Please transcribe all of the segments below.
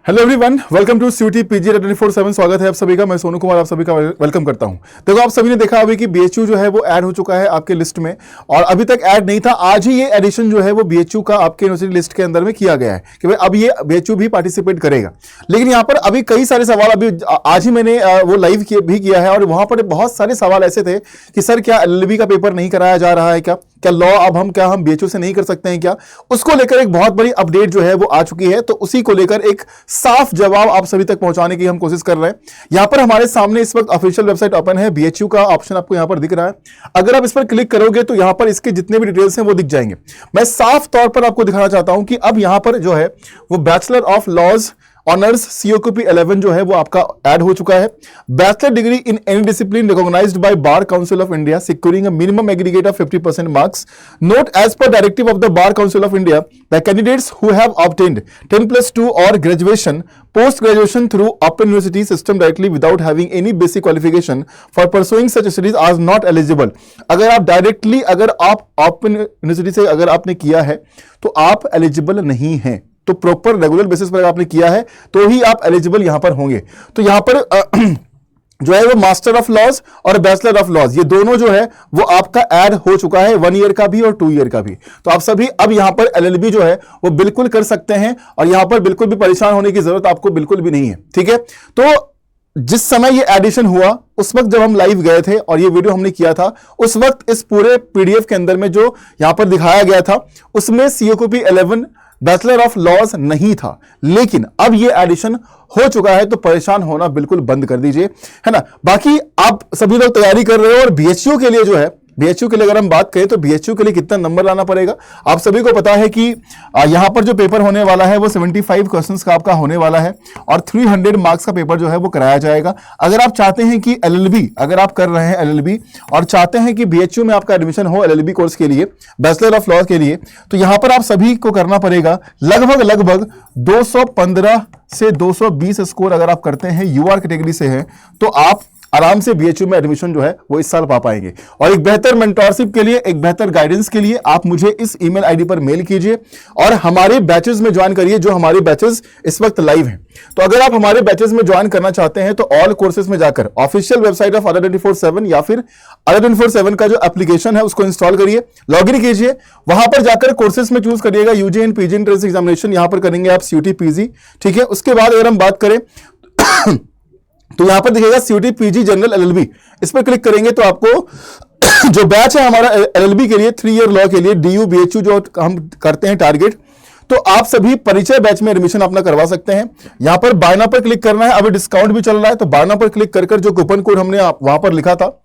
Hello everyone, welcome to CUET PG 24/7। स्वागत है आप सभी का। मैं सोनू कुमार आप सभी का वेलकम करता हूं। देखो, आप सभी ने देखा अभी कि बीएचयू जो है वो ऐड हो चुका है आपके लिस्ट में, और अभी तक ऐड नहीं था। आज ही ये एडिशन जो है वो बीएचयू का आपके यूनिवर्सिटी लिस्ट के अंदर में किया गया है कि भाई अब ये बीएचयू भी पार्टिसिपेट करेगा। लेकिन यहाँ पर अभी कई सारे सवाल, अभी आज ही मैंने वो लाइव भी किया है, और वहां पर बहुत सारे सवाल ऐसे थे कि सर क्या एलएलबी का पेपर नहीं कराया जा रहा है, क्या लॉ अब हम बीएचयू से नहीं कर सकते हैं क्या? उसको लेकर एक बहुत बड़ी अपडेट जो है वो आ चुकी है। तो उसी को लेकर एक साफ जवाब आप सभी तक पहुंचाने की हम कोशिश कर रहे हैं। यहां पर हमारे सामने इस वक्त ऑफिशियल वेबसाइट ओपन है, बीएचयू का ऑप्शन आपको यहां पर दिख रहा है। अगर आप इस पर क्लिक करोगे तो यहां पर इसके जितने भी डिटेल्स हैं वो दिख जाएंगे। मैं साफ तौर पर आपको दिखाना चाहता हूं कि अब यहां पर जो है वो bachelor of laws honours COQP 11 जो है वो आपका ऐड हो चुका है। Bachelor degree in any discipline recognised by bar council of India securing a minimum aggregate of 50% marks. Note, as per directive of the bar council of India, the candidates who have obtained 10+2 और graduation post graduation through open university system directly without having any basic qualification for pursuing such studies are not eligible. अगर आप directly अगर आप open university से अगर आपने किया है तो आप एलिजिबल नहीं हैं। तो प्रॉपर रेगुलर बेसिस पर आपने किया है तो ही आप एलिजिबल यहां पर होंगे। तो यहां पर जो है वो मास्टर ऑफ लॉज और बैचलर ऑफ लॉज, ये दोनों जो है वो आपका ऐड हो चुका है, 1 ईयर का भी और 2 ईयर का भी। तो आप सभी अब यहां पर एलएलबी जो है वो बिल्कुल कर सकते हैं, और यहां पर बिल्कुल भी परेशान होने की जरूरत आपको बिल्कुल भी नहीं है। ठीक है, तो जिस समय ये एडिशन हुआ उस वक्त जब हम लाइव गए थे और ये वीडियो हमने किया था, उस वक्त इस पूरे पीडीएफ के अंदर में जो यहां पर दिखाया गया था उसमें सीओक्यूपी 11 बैचलर ऑफ लॉज नहीं था। लेकिन अब ये एडिशन हो चुका है तो परेशान होना बिल्कुल बंद कर दीजिए, है ना। बाकी आप सभी लोग तैयारी कर रहे हो, और बीएचयू के लिए जो है, बीएचयू के लिए अगर हम बात करें तो बीएचयू के लिए कितना नंबर लाना पड़ेगा आप सभी को पता है कि यहां पर जो पेपर होने वाला है वो 75 क्वेश्चंस का आपका होने वाला है, और 300 मार्क्स का पेपर जो है वो कराया जाएगा। अगर आप चाहते हैं कि एलएलबी, अगर आप कर रहे हैं एलएलबी और चाहते हैं कि बीएचयू में आपका एडमिशन हो एलएलबी कोर्स के लिए, बैचलर ऑफ लॉ के लिए, तो यहां पर आप सभी को करना पड़ेगा लगभग 215 से 220 स्कोर अगर आप करते हैं, यूआर कैटेगरी से हैं, तो आप आराम से बीएचयू में एडमिशन जो है वो इस साल पा पाएंगे। और एक बेहतर मेंटरशिप के लिए, एक बेहतर गाइडेंस के लिए आप मुझे इस ईमेल आईडी पर मेल कीजिए और हमारे बैचेस में ज्वाइन करिए, जो हमारे बैचेस इस वक्त लाइव हैं। तो अगर आप हमारे बैचेस में ज्वाइन करना चाहते हैं तो ऑल कोर्सेज में जाकर ऑफिशियल वेबसाइट ऑफ अडा 24/7 या फिर अडा 24/7 का जो एप्लीकेशन है उसको इंस्टॉल करिए, लॉग इन कीजिए, वहां पर जाकर कोर्सेज में चूज करिएगा UG and PG entrance examination, यहां पर करेंगे आप सीयूटी पीजी। ठीक है, उसके बाद अगर हम बात करें तो यहां पर दिखेगा सीयूटी पीजी जनरल एलएलबी, इस पर क्लिक करेंगे तो आपको जो बैच है हमारा एलएलबी के लिए 3 ईयर लॉ के लिए डीयू बीएचयू जो हम करते हैं टारगेट, तो आप सभी परिचय बैच में एडमिशन अपना करवा सकते हैं। यहां पर बाय नाउ पर क्लिक करना है, अभी डिस्काउंट भी चल रहा है, तो बाय नाउ पर क्लिक कर जो कूपन कोड हमने वहां पर लिखा था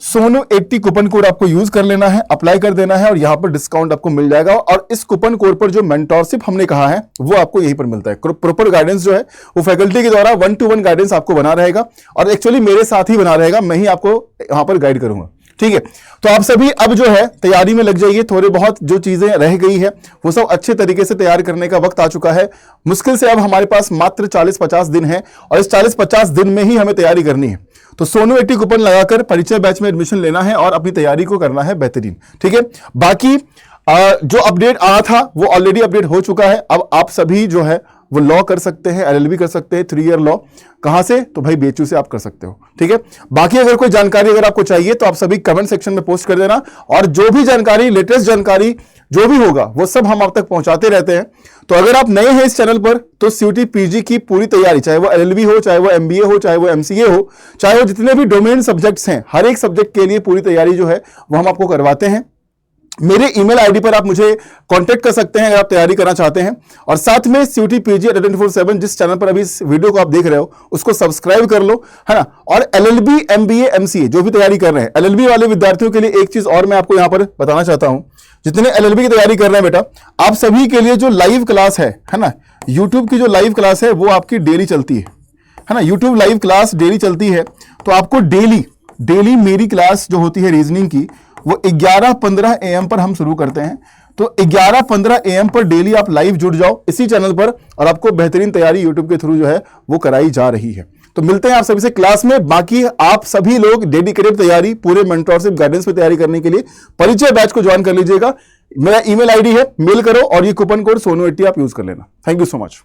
सोनू 80 कूपन कोड आपको यूज कर लेना है, अप्लाई कर देना है, और यहां पर डिस्काउंट आपको मिल जाएगा। और इस कूपन कोड पर जो मेंटरशिप हमने कहा है वो आपको यहीं पर मिलता है। प्रॉपर गाइडेंस जो है वो फैकल्टी के द्वारा 1-to-1 गाइडेंस आपको बना रहेगा, और एक्चुअली मेरे साथ ही बना रहेगा, मैं ही आपको यहां पर गाइड करूंगा। ठीक है, तो आप सभी अब जो है तैयारी में लग जाइए। थोड़े बहुत जो चीजें रह गई है वो सब अच्छे तरीके से तैयार करने का वक्त आ चुका है। मुश्किल से अब हमारे पास मात्र 40-50 दिन है, और इस 40-50 दिन में ही हमें तैयारी करनी है। तो सोनू 80 कूपन लगाकर परिचय बैच में एडमिशन लेना है और अपनी तैयारी को करना है बेहतरीन। ठीक है, बाकी जो अपडेट आया था वो ऑलरेडी अपडेट हो चुका है। अब आप सभी जो है वो लॉ कर सकते हैं, एलएलबी कर सकते हैं, 3 ईयर लॉ। कहां से? तो भाई बीएचयू से आप कर सकते हो। ठीक है, बाकी अगर कोई जानकारी अगर आपको चाहिए तो आप सभी कमेंट सेक्शन में पोस्ट कर देना, और जो भी जानकारी, लेटेस्ट जानकारी जो भी होगा वो सब हम आप तक पहुंचाते रहते हैं। तो अगर आप नए हैं इस चैनल पर तो सीयूटी पीजी की पूरी तैयारी, चाहे वो एलएलबी हो, चाहे वो एमबीए हो, चाहे वो एमसीए हो, चाहे वो जितने भी डोमेन सब्जेक्ट्स हैं, हर एक सब्जेक्ट के लिए पूरी तैयारी जो है वो हम आपको करवाते हैं। मेरे ईमेल आईडी पर आप मुझे कांटेक्ट कर सकते हैं अगर आप तैयारी करना चाहते हैं। और साथ में सीयूटी पीजी 24/7 जिस चैनल पर अभी इस वीडियो को आप देख रहे हो उसको सब्सक्राइब कर लो, है ना। और एलएलबी, एमबीए, एमसीए जो भी तैयारी कर रहे हैं, एलएलबी वाले विद्यार्थियों के लिए एक चीज और मैं आपको यहां पर बताना चाहता हूं। जितने एलएलबी की तैयारी कर रहे हैं बेटा, आप सभी के लिए जो लाइव क्लास है ना, यूट्यूब की जो लाइव क्लास है वो आपकी डेली चलती है ना। यूट्यूब लाइव क्लास डेली चलती है, तो आपको डेली मेरी क्लास जो होती है रीजनिंग की वो 11:15 AM पर हम शुरू करते हैं। तो 11:15 AM पर डेली आप लाइव जुड़ जाओ इसी चैनल पर, और आपको बेहतरीन तैयारी यूट्यूब के थ्रू जो है वो कराई जा रही है। तो मिलते हैं आप सभी से क्लास में। बाकी आप सभी लोग डेडिकेटेड तैयारी, पूरे मेंटरशिप गाइडेंस पे तैयारी करने के लिए परिचय बैच को ज्वाइन कर लीजिएगा। मेरा ईमेल आईडी है, मेल करो, और ये कूपन कोड सोनू 80 आप यूज कर लेना। Thank you so much.